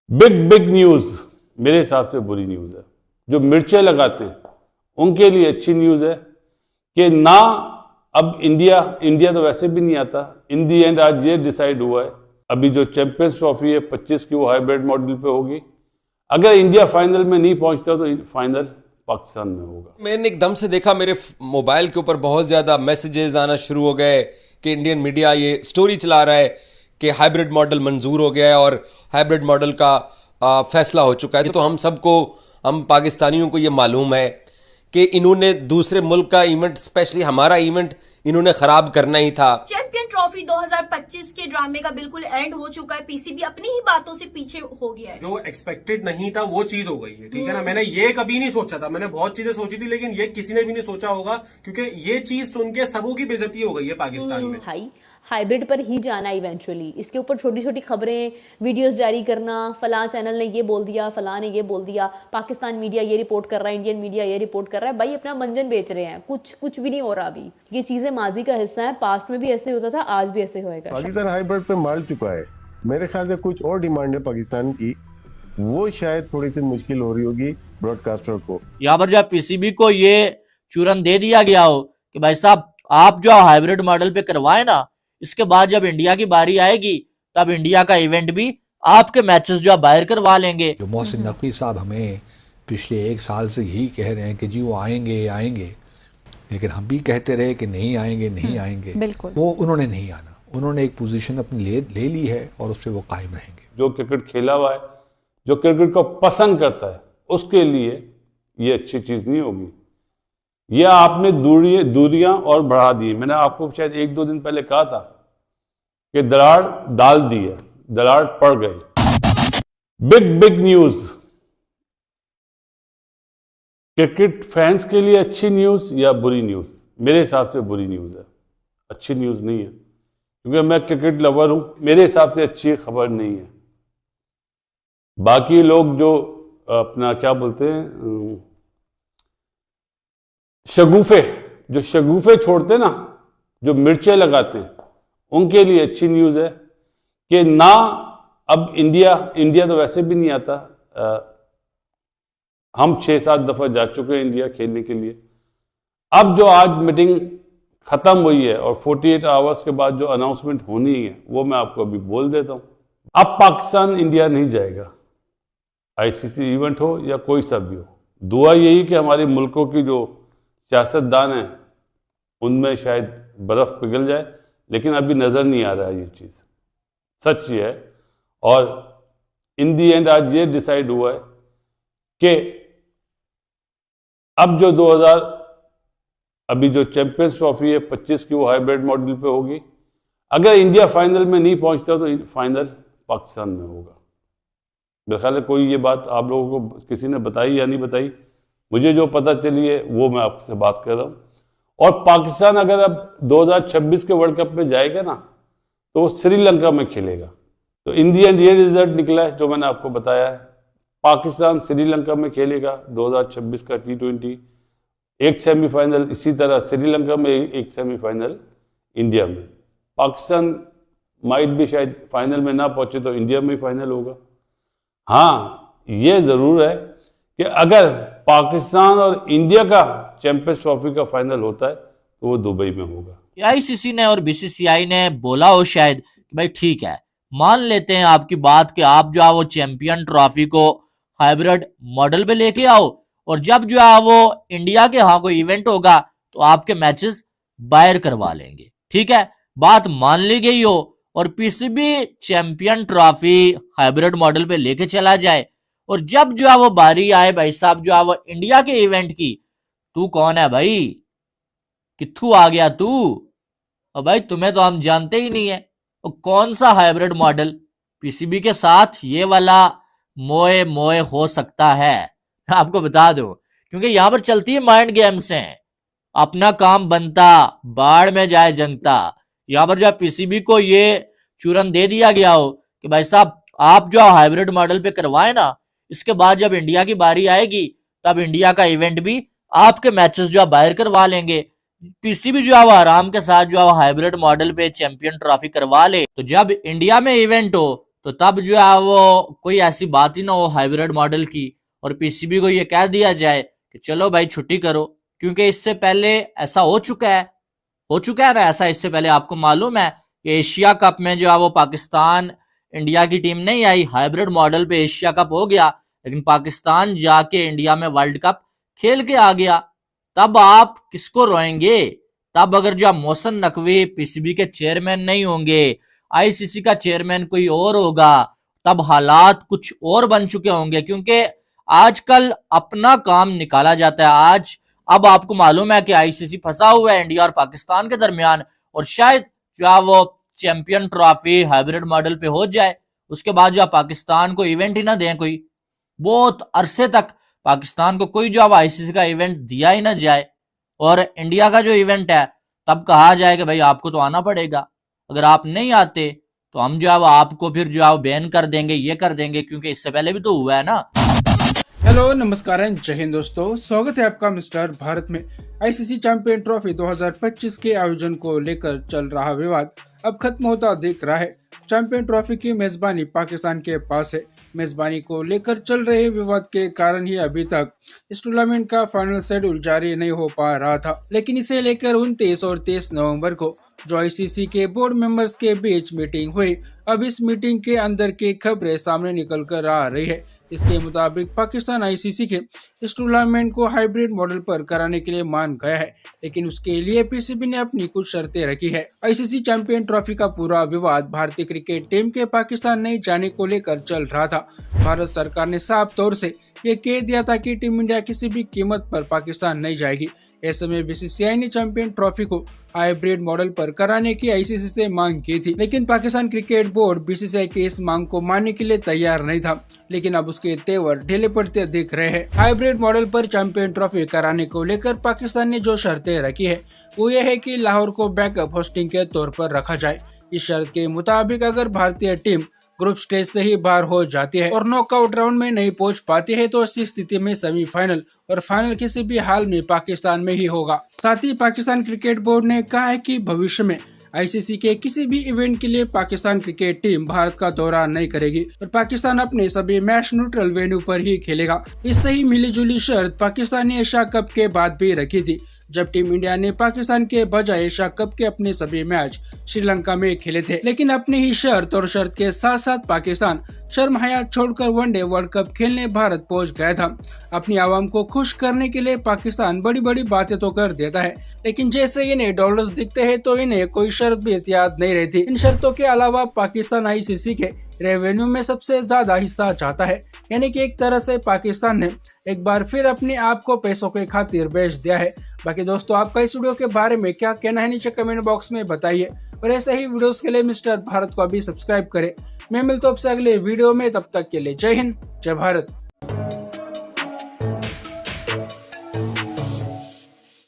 Big big news मेरे हिसाब से बुरी न्यूज है। जो मिर्चें लगाते हैं उनके लिए अच्छी न्यूज है कि ना अब इंडिया तो वैसे भी नहीं आता। इन दी एंड आज ये डिसाइड हुआ है, अभी जो चैंपियंस ट्रॉफी है 25 की वो हाइब्रिड मॉडल पे होगी। अगर इंडिया फाइनल में नहीं पहुंचता तो फाइनल पाकिस्तान में होगा। मैंने एकदम से देखा मेरे मोबाइल के ऊपर बहुत ज्यादा मैसेजेस आना शुरू हो गए कि इंडियन मीडिया ये स्टोरी चला रहा है कि हाइब्रिड मॉडल मंजूर हो गया है और हाइब्रिड मॉडल का फैसला हो चुका है। तो हम पाकिस्तानियों को ये मालूम है कि इन्होंने दूसरे मुल्क का इवेंट, स्पेशली हमारा इवेंट, इन्होंने खराब करना ही था। चैंपियन ट्रॉफी 2025 के ड्रामे का बिल्कुल एंड हो चुका है। पीसीबी अपनी ही बातों से पीछे हो गया है। जो एक्सपेक्टेड नहीं था वो चीज हो गई है, ठीक है ना। मैंने ये कभी नहीं सोचा था, मैंने बहुत चीजें सोची थी लेकिन ये किसी ने भी नहीं सोचा होगा, क्योंकि ये चीज सुन के सबों की बेइज्जती हो गई है पाकिस्तान में। हाइब्रिड पर ही जाना इवेंचुअली। इसके ऊपर छोटी छोटी खबरें, वीडियोस जारी करना, फलां चैनल ने ये बोल दिया, फलां ने ये बोल दिया, पाकिस्तान मीडिया ये रिपोर्ट कर रहा है, इंडियन मीडिया ये रिपोर्ट कर रहा है। भाई अपना मंजन बेच रहे हैं, कुछ भी नहीं हो रहा। अभी ये चीजें माजी का हिस्सा है, पास्ट में भी ऐसे होता था, आज भी ऐसे होएगा। पाकिस्तान हाइब्रिड पे मार चुका है। मेरे ख्याल से कुछ और डिमांड है पाकिस्तान की, वो शायद थोड़ी सी मुश्किल हो रही होगी ब्रॉडकास्टर को। यहाँ पर जब पीसीबी को ये चूरन दे दिया गया हो कि भाई साहब आप जो हाइब्रिड मॉडल पे करवाए ना, इसके बाद जब इंडिया की बारी आएगी तब इंडिया का इवेंट भी आपके मैचेस जो आप बाहर करवा लेंगे। जो मोहसिन नकवी साहब हमें पिछले 1 साल से यही कह रहे हैं कि जी वो आएंगे, लेकिन हम भी कहते रहे कि नहीं आएंगे। बिल्कुल वो उन्होंने नहीं आना। उन्होंने एक पोजीशन अपनी ले ली है और उस पर वो कायम रहेंगे। जो क्रिकेट खेला हुआ है, जो क्रिकेट को पसंद करता है, उसके लिए ये अच्छी चीज नहीं होगी। ये आपने दूरियां और बढ़ा दी। मैंने आपको शायद 1-2 दिन पहले कहा था कि दरार डाल दी है, दरार पड़ गई। बिग न्यूज क्रिकेट फैंस के लिए अच्छी न्यूज या बुरी न्यूज? मेरे हिसाब से बुरी न्यूज है, अच्छी न्यूज नहीं है, क्योंकि मैं क्रिकेट लवर हूं। मेरे हिसाब से अच्छी खबर नहीं है। बाकी लोग जो अपना क्या बोलते हैं, शगुफे छोड़ते ना, जो मिर्चें लगाते हैं, उनके लिए अच्छी न्यूज है कि ना अब इंडिया तो वैसे भी नहीं आता। हम 6-7 दफा जा चुके हैं इंडिया खेलने के लिए। अब जो आज मीटिंग खत्म हुई है और 48 आवर्स के बाद जो अनाउंसमेंट होनी है वो मैं आपको अभी बोल देता हूं। अब पाकिस्तान इंडिया नहीं जाएगा, आईसीसी इवेंट हो या कोई सा भी हो। दुआ यही कि हमारे मुल्कों की जो सियासतदान है उनमें शायद बर्फ पिघल जाए, लेकिन अभी नजर नहीं आ रहा है ये चीज। सच ये है। और इन दी एंड आज ये डिसाइड हुआ है कि अब अभी जो चैंपियंस ट्रॉफी है 25 की वो हाइब्रिड मॉडल पे होगी। अगर इंडिया फाइनल में नहीं पहुंचता तो फाइनल पाकिस्तान में होगा। मेरे ख्याल है कोई ये बात आप लोगों को किसी ने बताई या नहीं बताई, मुझे जो पता चली है वो मैं आपसे बात कर रहा हूं। और पाकिस्तान अगर अब 2026 के वर्ल्ड कप में जाएगा ना, तो वो श्रीलंका में खेलेगा। तो इन दी एंड ये रिजल्ट निकला है जो मैंने आपको बताया है। पाकिस्तान श्रीलंका में खेलेगा 2026 का T20। एक सेमीफाइनल इसी तरह श्रीलंका में, एक सेमीफाइनल इंडिया में। पाकिस्तान माइट भी शायद फाइनल में ना पहुंचे तो इंडिया में ही फाइनल होगा। हाँ, ये जरूर है कि अगर पाकिस्तान और इंडिया का चैंपियंस ट्रॉफी का फाइनल होता है तो वो दुबई में होगा। आईसीसी ने और बीसीसीआई ने बोला हो शायद कि भाई ठीक है, मान लेते हैं आपकी बात कि आप जो है वो चैंपियन ट्रॉफी को हाइब्रिड मॉडल पे लेके आओ, और जब जो है वो इंडिया के यहाँ कोई इवेंट होगा तो आपके मैचेस बाहर करवा लेंगे। ठीक है, बात मान ली गई हो और PCB champion trophy hybrid model पे लेके चला जाए, और जब जो है वो बारी आए भाई साहब जो है वो इंडिया के इवेंट की, तू कौन है भाई, कित्थू आ गया तू? और भाई तुम्हें तो हम जानते ही नहीं है। और कौन सा हाइब्रिड मॉडल पीसीबी के साथ ये वाला मोए हो सकता है, आपको बता दो, क्योंकि यहां पर चलती है माइंड गेम्स हैं। अपना काम बनता बाढ़ में जाए जनता। यहां पर जब पीसीबी को ये चूरन दे दिया गया हो कि भाई साहब आप जो हाइब्रिड मॉडल पे करवाए ना, इसके बाद जब इंडिया की बारी आएगी तब इंडिया का इवेंट भी आपके मैचेस जो बाहर करवा लेंगे। पीसीबी जो है वो आराम के साथ जो है हाइब्रिड मॉडल पे चैंपियन ट्रॉफी करवा ले, तो जब इंडिया में इवेंट हो तो तब जो है वो कोई ऐसी बात ही ना हो हाइब्रिड मॉडल की और पीसीबी को ये कह दिया जाए कि चलो भाई छुट्टी करो, क्योंकि इससे पहले ऐसा हो चुका है ना ऐसा। इससे पहले आपको मालूम है कि एशिया कप में जो है वो पाकिस्तान इंडिया की टीम नहीं आई, हाइब्रिड मॉडल पे एशिया कप हो गया, लेकिन पाकिस्तान जाके इंडिया में वर्ल्ड कप खेल के आ गया। तब आप किसको रोएंगे? तब अगर जो मोहसिन नकवी पीसीबी के चेयरमैन नहीं होंगे, आईसीसी का चेयरमैन कोई और होगा, तब हालात कुछ और बन चुके होंगे, क्योंकि आजकल अपना काम निकाला जाता है। अब आपको मालूम है कि आईसीसी फंसा हुआ है इंडिया और पाकिस्तान के दरमियान, और शायद जो है वो चैंपियन ट्रॉफी हाइब्रिड मॉडल पे हो जाए, उसके बाद जो पाकिस्तान को इवेंट ही ना दें, कोई बहुत अरसे तक पाकिस्तान को कोई जो आईसीसी का इवेंट दिया ही ना जाए, और इंडिया का जो इवेंट है तब कहा जाए कि भाई आपको तो आना पड़ेगा, अगर आप नहीं आते तो हम जो है आपको फिर जो है बैन कर देंगे, ये कर देंगे, क्योंकि इससे पहले भी तो हुआ है ना। हेलो नमस्कार जय हिंद दोस्तों, स्वागत है आपका मिस्टर भारत में। आईसीसी चैंपियन ट्रॉफी 2025 के आयोजन को लेकर चल रहा विवाद अब खत्म होता दिख रहा है। चैंपियन ट्रॉफी की मेजबानी पाकिस्तान के पास है। मेजबानी को लेकर चल रहे विवाद के कारण ही अभी तक इस टूर्नामेंट का फाइनल शेड्यूल जारी नहीं हो पा रहा था, लेकिन इसे लेकर 29 और 23 नवंबर को जो आईसीसी के बोर्ड मेंबर्स के बीच मीटिंग हुई, अब इस मीटिंग के अंदर की खबरें सामने निकल कर आ रही है। इसके मुताबिक पाकिस्तान आईसीसी के इस टूर्नामेंट को हाइब्रिड मॉडल पर कराने के लिए मान गया है, लेकिन उसके लिए पीसीबी ने अपनी कुछ शर्तें रखी है। आईसीसी चैंपियन ट्रॉफी का पूरा विवाद भारतीय क्रिकेट टीम के पाकिस्तान नहीं जाने को लेकर चल रहा था। भारत सरकार ने साफ तौर से ये कह दिया था कि टीम इंडिया किसी भी कीमत पर पाकिस्तान नहीं जाएगी। ऐसे में बीसीसीआई ने चैंपियन ट्रॉफी को हाइब्रिड मॉडल पर कराने की आईसीसी से मांग की थी, लेकिन पाकिस्तान क्रिकेट बोर्ड बीसीसीआई की इस मांग को मानने के लिए तैयार नहीं था। लेकिन अब उसके तेवर ढीले पड़ते दिख रहे हैं। हाइब्रिड मॉडल पर चैंपियन ट्रॉफी कराने को लेकर पाकिस्तान ने जो शर्तें रखी है वो ये है कि लाहौर को बैकअप होस्टिंग के तौर पर रखा जाए। इस शर्त के मुताबिक अगर भारतीय टीम ग्रुप स्टेज से ही बाहर हो जाती है और नॉकआउट राउंड में नहीं पहुंच पाती है, तो ऐसी स्थिति में सेमीफाइनल और फाइनल किसी भी हाल में पाकिस्तान में ही होगा। साथ ही पाकिस्तान क्रिकेट बोर्ड ने कहा है कि भविष्य में आईसीसी के किसी भी इवेंट के लिए पाकिस्तान क्रिकेट टीम भारत का दौरा नहीं करेगी और पाकिस्तान अपने सभी मैच न्यूट्रल वेन्यू पर ही खेलेगा। इससे ही मिली जुली शर्त पाकिस्तान ने एशिया कप के बाद भी रखी थी, जब टीम इंडिया ने पाकिस्तान के बजाय एशिया कप के अपने सभी मैच श्रीलंका में खेले थे। लेकिन अपनी ही शर्त और शर्त के साथ साथ पाकिस्तान शर्म हयात छोड़कर वनडे वर्ल्ड कप खेलने भारत पहुंच गया था। अपनी आवाम को खुश करने के लिए पाकिस्तान बड़ी बड़ी बातें तो कर देता है, लेकिन जैसे इन्हें डॉलर्स दिखते हैं तो इन्हें कोई शर्त भी याद नहीं रहती। इन शर्तों के अलावा पाकिस्तान आईसीसी के रेवेन्यू में सबसे ज्यादा हिस्सा चाहता है, यानी कि एक तरह से पाकिस्तान ने एक बार फिर अपने आप को पैसों के खातिर बेच दिया है। बाकी दोस्तों, आपका इस वीडियो के बारे में क्या कहना है नीचे कमेंट बॉक्स में बताइए, और ऐसे ही वीडियोस के लिए मिस्टर भारत को अभी सब्सक्राइब करें। मैं मिलता हूं आपसे अगले वीडियो में, तब तक के लिए जय हिंद जय भारत।